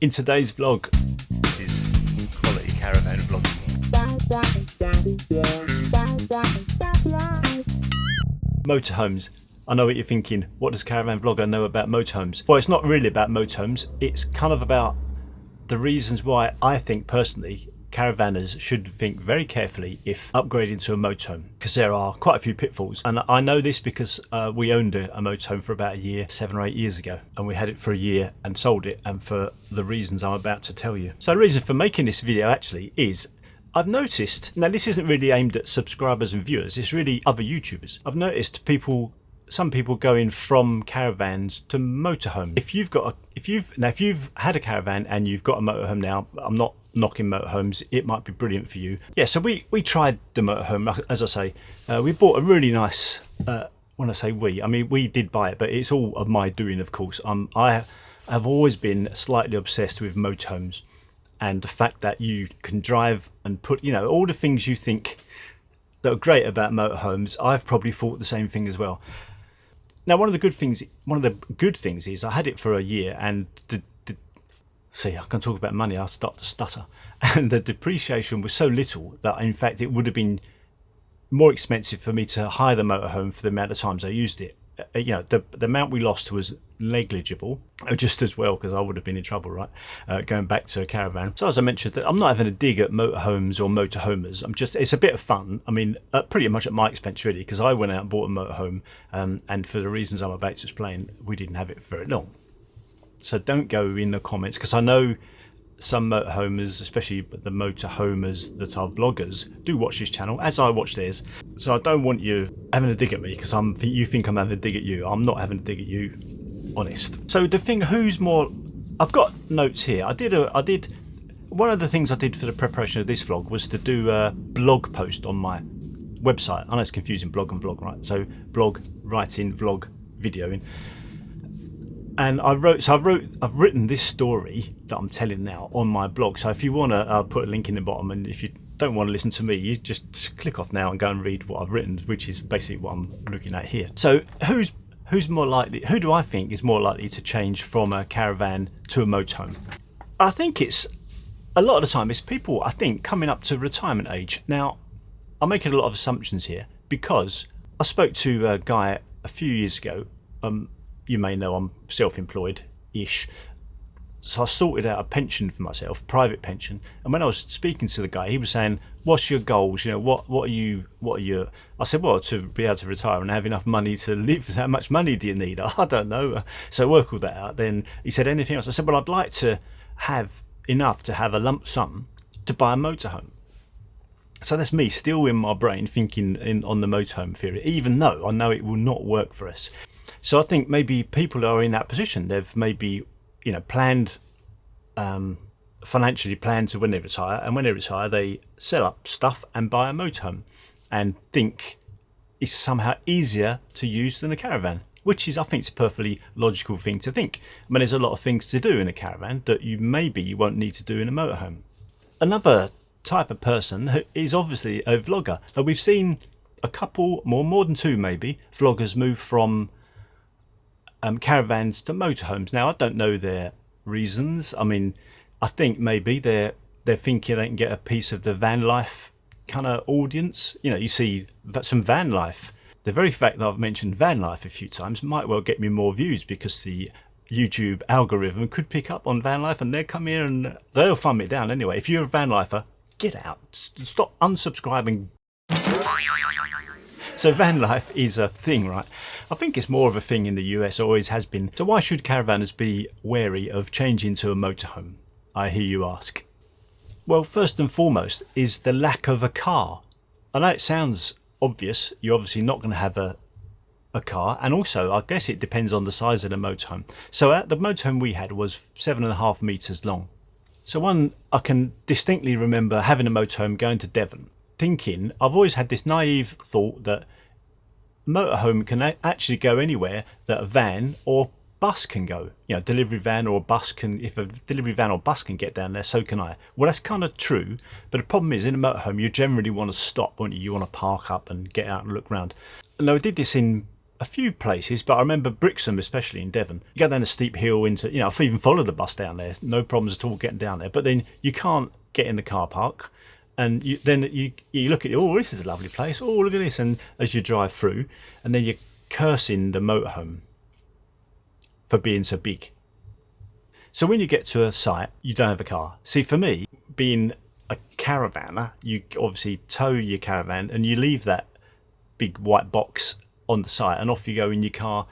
In today's vlog, this is quality caravan vlogging. Motorhomes. I know what you're thinking. What does Caravan Vlogger know about motorhomes? Well, it's not really about motorhomes. It's kind of about the reasons why I think personally caravanners should think very carefully if upgrading to a motorhome, because there are quite a few pitfalls. And I know this because we owned a motorhome for about a year, 7 or 8 years ago, and we had it for a year and sold it, and for the reasons I'm about to tell you. So the reason for making this video actually is I've noticed, now this isn't really aimed at subscribers and viewers, it's really other YouTubers. I've noticed some people going from caravans to motorhomes. If you've had a caravan and you've got a motorhome now, I'm not knocking motorhomes, it might be brilliant for you. Yeah, so we tried the motorhome, as I say. We bought a really nice, when I say we, I mean we did buy it, but it's all of my doing, of course. I have always been slightly obsessed with motorhomes and the fact that you can drive and put, you know, all the things you think that are great about motorhomes. I've probably thought the same thing as well. Now, one of the good things is I had it for a year, and see, I can talk about money, I'll start to stutter. And the depreciation was so little that, in fact, it would have been more expensive for me to hire the motorhome for the amount of times I used it. You know, the amount we lost was negligible, just as well, because I would have been in trouble, right, going back to a caravan. So as I mentioned, that I'm not having a dig at motorhomes or motorhomers. It's a bit of fun. I mean, pretty much at my expense, really, because I went out and bought a motorhome, and for the reasons I'm about to explain, we didn't have it for very long. So don't go in the comments, because I know some motorhomers, especially the motorhomers that are vloggers, do watch this channel, as I watch theirs. So I don't want you having a dig at me, because you think I'm having a dig at you. I'm not having a dig at you, honest. So the thing, who's more, I've got notes here. I did one of the things I did for the preparation of this vlog was to do a blog post on my website. I know it's confusing, blog and vlog, right? So blog, writing, vlog, videoing. And I've written this story that I'm telling now on my blog. So if you want to, I'll put a link in the bottom. And if you don't want to listen to me, you just click off now and go and read what I've written, which is basically what I'm looking at here. So who's more likely? Who do I think is more likely to change from a caravan to a motorhome? I think it's a lot of the time it's people, I think, coming up to retirement age. Now, I'm making a lot of assumptions here because I spoke to a guy a few years ago. You may know I'm self-employed-ish, so I sorted out a pension for myself, private pension. And when I was speaking to the guy, he was saying, "What's your goals? You know, what are your?" I said, "Well, to be able to retire and have enough money to live. How much money do you need?" I don't know. So work all that out. Then he said, "Anything else?" I said, "Well, I'd like to have enough to have a lump sum to buy a motorhome." So that's me still in my brain thinking on the motorhome theory, even though I know it will not work for us. So I think maybe people are in that position. They've maybe, you know, financially planned to when they retire, and when they retire, they sell up stuff and buy a motorhome, and think it's somehow easier to use than a caravan, which is, I think, it's a perfectly logical thing to think. I mean, there's a lot of things to do in a caravan that you won't need to do in a motorhome. Another type of person is obviously a vlogger. Now, we've seen a couple, more than two maybe, vloggers move from caravans to motorhomes. Now, I don't know their reasons. I mean, I think maybe they're thinking they can get a piece of the van life kind of audience. You know, you see some van life. The very fact that I've mentioned van life a few times might well get me more views, because the YouTube algorithm could pick up on van life, and they'll come here and they'll thumb it down anyway. If you're a van lifer, get out. Stop unsubscribing. So van life is a thing, right? I think it's more of a thing in the US, always has been. So why should caravanners be wary of changing to a motorhome, I hear you ask? Well, first and foremost is the lack of a car. I know it sounds obvious. You're obviously not going to have a car, and also I guess it depends on the size of the motorhome. So the motorhome we had was 7.5 meters long. So I can distinctly remember having a motorhome, going to Devon, thinking, I've always had this naive thought that motorhome can actually go anywhere that a van or bus can go. You know, delivery van or bus can, if a delivery van or bus can get down there, so can I. Well, that's kind of true, but the problem is in a motorhome you generally want to stop, won't you? You want to park up and get out and look around. And I did this in a few places, but I remember Brixham, especially in Devon. You go down a steep hill into, I've even followed the bus down there, no problems at all getting down there. But then you can't get in the car park, and then you look at it. Oh, this is a lovely place. Oh, look at this. And as you drive through, and then you're cursing the motorhome for being so big. So when you get to a site, you don't have a car. See, for me, being a caravanner, you obviously tow your caravan and you leave that big white box on the site, and off you go in your car,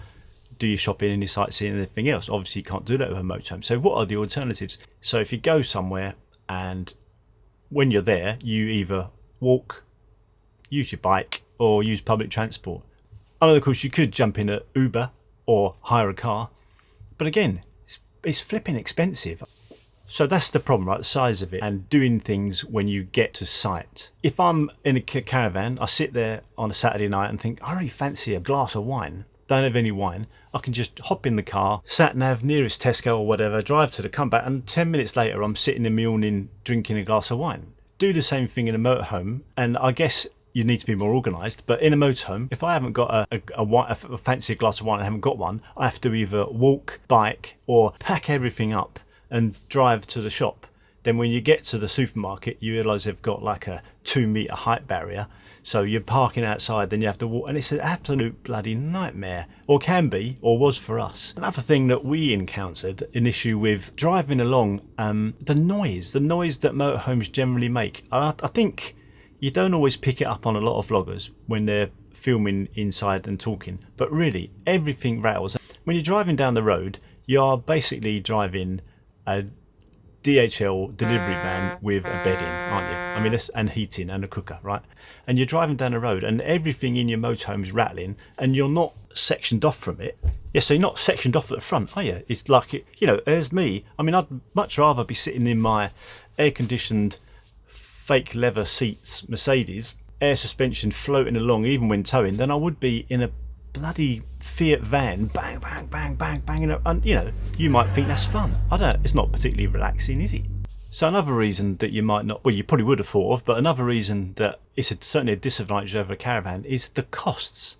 do your shopping and your sightseeing and everything else. Obviously, you can't do that with a motorhome. So what are the alternatives? So if you go somewhere and when you're there, you either walk, use your bike, or use public transport. I mean, of course, you could jump in an Uber or hire a car, but again, it's flipping expensive. So that's the problem, right? The size of it and doing things when you get to site. If I'm in a caravan, I sit there on a Saturday night and think, I really fancy a glass of wine. Don't have any wine. I can just hop in the car, sat nav, nearest Tesco or whatever, drive to the come back, and 10 minutes later I'm sitting in my awning drinking a glass of wine. Do the same thing in a motorhome, and I guess you need to be more organised. But in a motorhome, if I haven't got a fancy glass of wine and I haven't got one, I have to either walk, bike, or pack everything up and drive to the shop. Then when you get to the supermarket, you realise they've got like a 2-metre height barrier. So you're parking outside, then you have to walk, and it's an absolute bloody nightmare. Or can be, or was for us. Another thing that we encountered, an issue with driving along, the noise that motorhomes generally make. I think you don't always pick it up on a lot of vloggers when they're filming inside and talking, but really everything rattles. When you're driving down the road, you are basically driving a DHL delivery van with a bed in, aren't you? I mean, and heating and a cooker, right? And you're driving down the road and everything in your motorhome is rattling and you're not sectioned off from it. Yeah, so you're not sectioned off at the front, are you? It's like, there's me. I mean, I'd much rather be sitting in my air-conditioned fake leather seats Mercedes, air suspension floating along even when towing, than I would be in a bloody Fiat van, bang, bang, bang, bang, banging up. And you might think that's fun. It's not particularly relaxing, is it? So another reason that you might not, well, you probably would have thought of, but another reason that it's certainly a disadvantage over a caravan is the costs.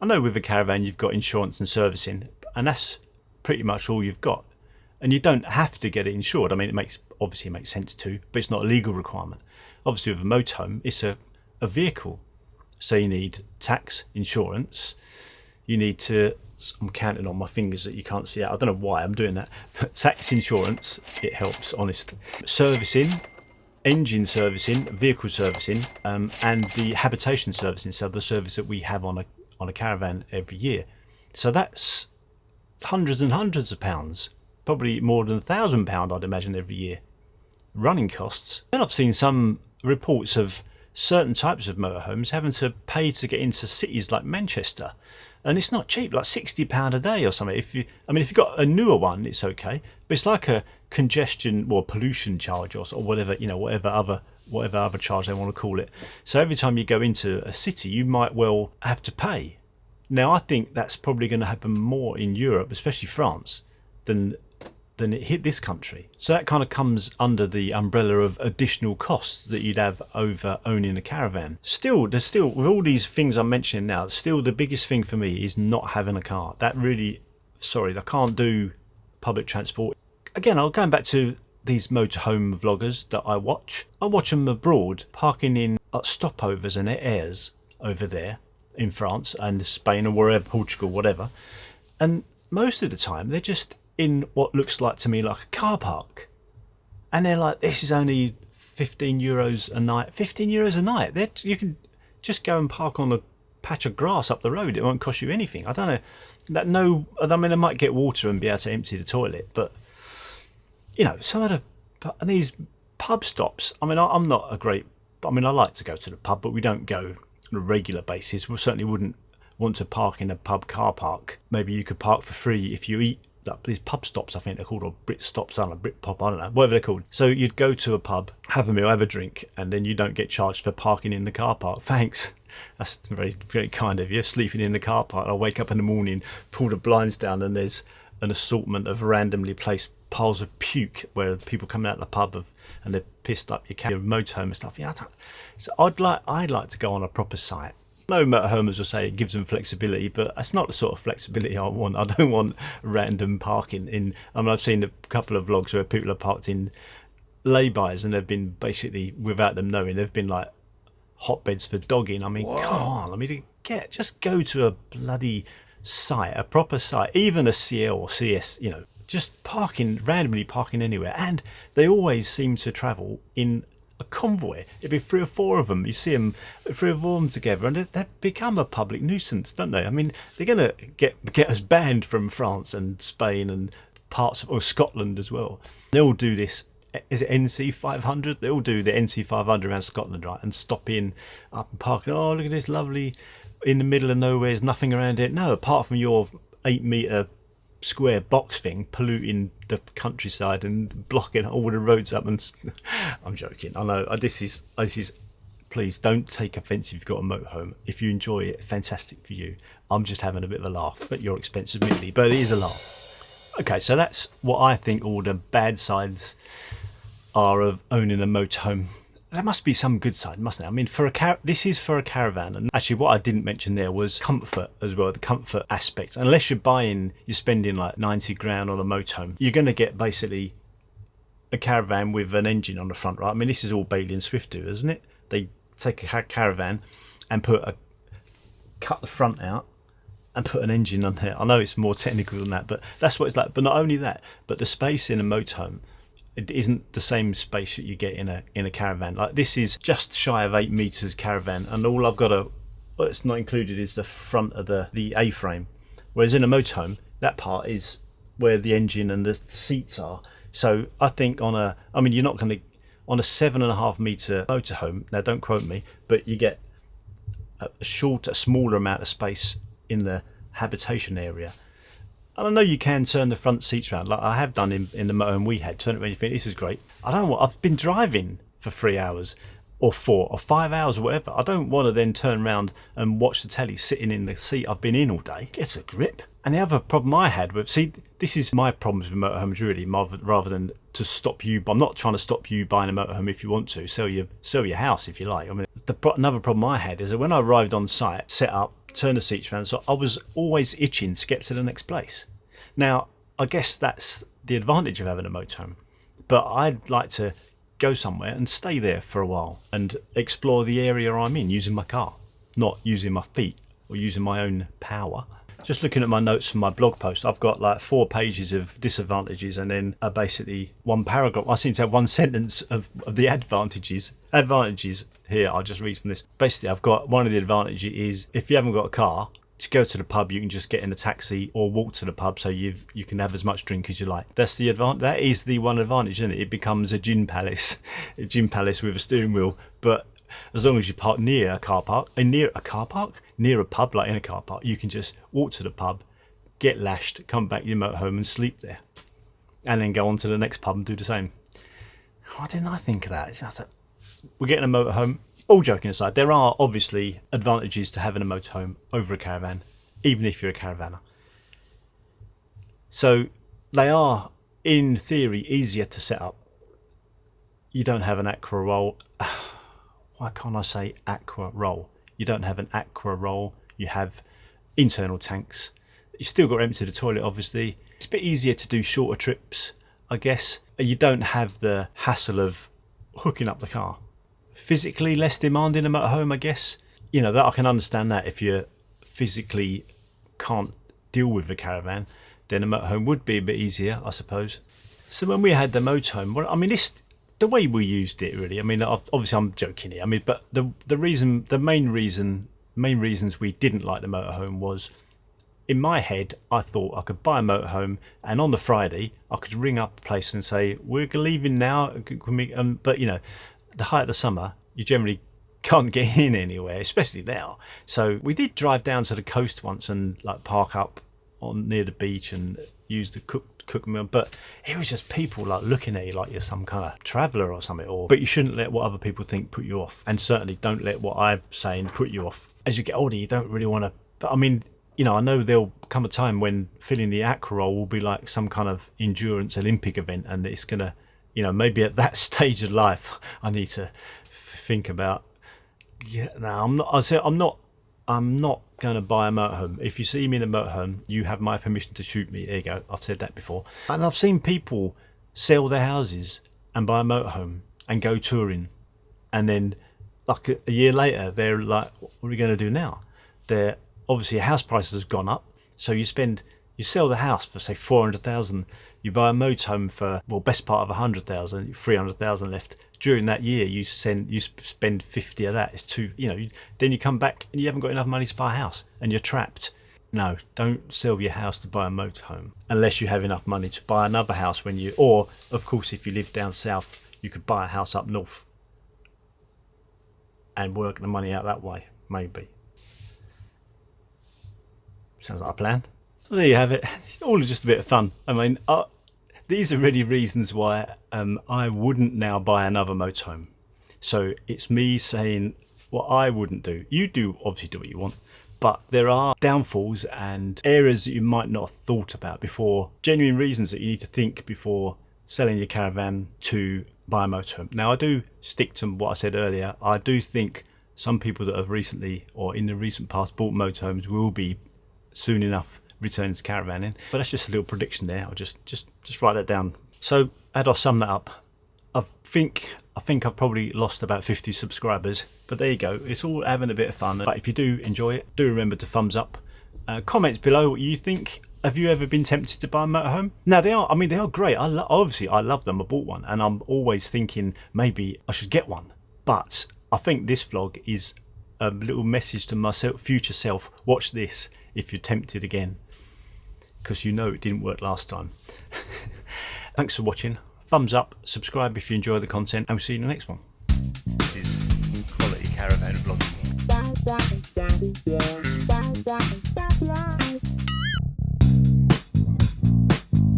I know with a caravan you've got insurance and servicing, and that's pretty much all you've got. And you don't have to get it insured. I mean, obviously it makes sense to, but it's not a legal requirement. Obviously with a motorhome, it's a vehicle. So you need tax, insurance, you need to, I'm counting on my fingers that you can't see out. I don't know why I'm doing that, but tax, insurance, it helps, honest. Servicing, engine servicing, vehicle servicing, and the habitation servicing, so the service that we have on a caravan every year. So that's hundreds and hundreds of pounds, probably more than £1,000 I'd imagine every year. Running costs. Then I've seen some reports of certain types of motorhomes having to pay to get into cities like Manchester, and it's not cheap, like £60 a day or something. If you've got a newer one, it's okay, but it's like a congestion or pollution charge or whatever, whatever other charge they want to call it. So every time you go into a city, you might well have to pay. Now I think that's probably going to happen more in Europe, especially France, than it hit this country. So that kind of comes under the umbrella of additional costs that you'd have over owning a caravan. Still, with all these things I'm mentioning now, still the biggest thing for me is not having a car. That really, I can't do public transport. Again, I'm going back to these motorhome vloggers that I watch. I watch them abroad, parking in stopovers and airs over there in France and Spain or wherever, Portugal, whatever. And most of the time, they're just in what looks like to me like a car park, and they're like, this is only €15 a night. €15 a night. You can just go and park on a patch of grass up the road. It won't cost you anything. I don't know. I might get water and be able to empty the toilet, but some of these pub stops. I'm not a great. I like to go to the pub, but we don't go on a regular basis. We certainly wouldn't want to park in a pub car park. Maybe you could park for free if you eat. Like these pub stops, I think they're called, or Brit stops, I don't know, Brit pop, I don't know, whatever they're called. So you'd go to a pub, have a meal, have a drink, and then you don't get charged for parking in the car park. Thanks. That's very, very kind of you. Sleeping in the car park. I wake up in the morning, pull the blinds down, and there's an assortment of randomly placed piles of puke where people come out of the pub and they're pissed up your motorhome and stuff. Yeah, so I'd like to go on a proper site. No motorhomers will say it gives them flexibility, but that's not the sort of flexibility I want. I don't want random parking in. I mean, I've seen a couple of vlogs where people are parked in laybys and they've been basically, without them knowing, they've been like hotbeds for dogging. I mean, come on. I mean, just go to a bloody site, a proper site, even a CL or CS, you know, just randomly parking anywhere. And they always seem to travel in a convoy. It'd be 3 or 4 of them. You see them, 3 or 4 of them together, and they become a public nuisance, don't they? I mean, they're going to get us banned from France and Spain and parts of Scotland as well. They all do this. Is it NC 500? They all do the NC 500 around Scotland, right? And stop in up and park. Oh, look at this lovely, in the middle of nowhere. There's nothing around it. No, apart from your 8-metre square box thing polluting the countryside and blocking all the roads up. And I'm joking. I know this is. Please don't take offence if you've got a motorhome. If you enjoy it, fantastic for you. I'm just having a bit of a laugh at your expense, admittedly, but it is a laugh. Okay, so that's what I think all the bad sides are of owning a motorhome. There must be some good side, mustn't there? I mean, this is for a caravan, and actually what I didn't mention there was comfort as well, the comfort aspect. Unless you're spending like 90 grand on a motorhome, you're going to get basically a caravan with an engine on the front, right? I mean, this is all Bailey and Swift do, isn't it? They take a caravan and cut the front out and put an engine on there. I know it's more technical than that, but that's what it's like. But not only that, but the space in a motorhome, it isn't the same space that you get in a caravan. Like, this is just shy of 8 meters caravan, and all I've got it's not included is the front of the A-frame. Whereas in a motorhome, that part is where the engine and the seats are. So I think you're not going to, on a 7.5 meter motorhome, now don't quote me, but you get a smaller amount of space in the habitation area. And I know you can turn the front seats around, like I have done in the motorhome we had. Turn it around, you think, this is great. I've been driving for 3 hours or 4 or 5 hours or whatever. I don't want to then turn around and watch the telly sitting in the seat I've been in all day. It's a grip. And the other problem I had this is my problems with motorhomes really, rather than to stop you. I'm not trying to stop you buying a motorhome if you want to. Sell your house if you like. I mean, another problem I had is that when I arrived on site, set up, turn the seats around, so I was always itching to get to the next place. Now, I guess that's the advantage of having a motorhome, but I'd like to go somewhere and stay there for a while and explore the area I'm in using my car, not using my feet or using my own power. Just looking at my notes from my blog post, I've got like 4 pages of disadvantages and then basically 1 paragraph. I seem to have 1 sentence of the advantages. Advantages here, I'll just read from this. Basically, I've got one of the advantages is if you haven't got a car, to go to the pub, you can just get in a taxi or walk to the pub, so you can have as much drink as you like. That's the advantage. That is the one advantage, isn't it? It becomes a gin palace with a steering wheel. But as long as you park near a pub, like in a car park, you can just walk to the pub, get lashed, come back to your motorhome and sleep there, and then go on to the next pub and do the same. Why didn't I think of that? We're getting a motorhome. All joking aside, there are obviously advantages to having a motorhome over a caravan, even if you're a caravaner. So they are, in theory, easier to set up. You don't have an aqua roll. Why can't I say aqua roll? You don't have an aqua roll. You have internal tanks. You still got to empty the toilet, obviously. It's a bit easier to do shorter trips, I guess. You don't have the hassle of hooking up the car. Physically less demanding a motorhome, I guess. You know, that I can understand that if you physically can't deal with a caravan, then a motorhome would be a bit easier, I suppose. So when we had the motorhome, well, I mean, the way we used it, really. I mean, obviously I'm joking here. I mean, but the main reasons we didn't like the motorhome was, in my head, I thought I could buy a motorhome, and on the Friday I could ring up a place and say, we're leaving now. But you know, the height of the summer, you generally can't get in anywhere, especially now. So we did drive down to the coast once and like park up near the beach and use the cook meal, but it was just people like looking at you like you're some kind of traveller or something. But you shouldn't let what other people think put you off, and certainly don't let what I'm saying put you off. As you get older, you don't really want to. But I mean, you know, I know there'll come a time when filling the aqua roll will be like some kind of endurance Olympic event, and it's gonna, you know, maybe at that stage of life I need to think about. Yeah, no, I'm not. I'm not going to buy a motorhome. If you see me in a motorhome, you have my permission to shoot me. There you go. I've said that before. And I've seen people sell their houses and buy a motorhome and go touring. And then like a year later, they're like, what are we going to do now? They're obviously house prices have gone up. So you sell the house for say 400,000. You buy a motorhome for, well, best part of 100,000, 300,000 left. During that year, you spend 50 of that. It's too, then you come back and you haven't got enough money to buy a house and you're trapped. No, don't sell your house to buy a motorhome unless you have enough money to buy another house or of course, if you live down south, you could buy a house up north and work the money out that way, maybe. Sounds like a plan. So there you have it. It's all just a bit of fun. I mean, these are really reasons why I wouldn't now buy another motorhome. So it's me saying what I wouldn't do. You do obviously do what you want, but there are downfalls and areas that you might not have thought about before, genuine reasons that you need to think before selling your caravan to buy a motorhome. Now I do stick to what I said earlier. I do think some people that have recently or in the recent past bought motorhomes will be soon enough returning to caravanning, but that's just a little prediction there. I'll just write that down. So how do I sum that up? I think I've probably lost about 50 subscribers, but there you go. It's all having a bit of fun. But if you do enjoy it, do remember to thumbs up. Comments below what you think. Have you ever been tempted to buy a motorhome? Now they are great. Obviously I love them. I bought one and I'm always thinking maybe I should get one. But I think this vlog is a little message to myself, future self. Watch this if you're tempted again, because you know it didn't work last time. Thanks for watching. Thumbs up, subscribe if you enjoy the content, and we'll see you in the next one. This is quality caravan vlogging.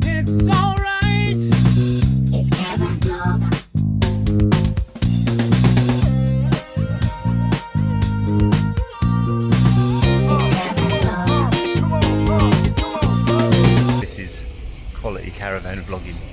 It's alright. It's Caravan Vlog. This is quality caravan vlogging.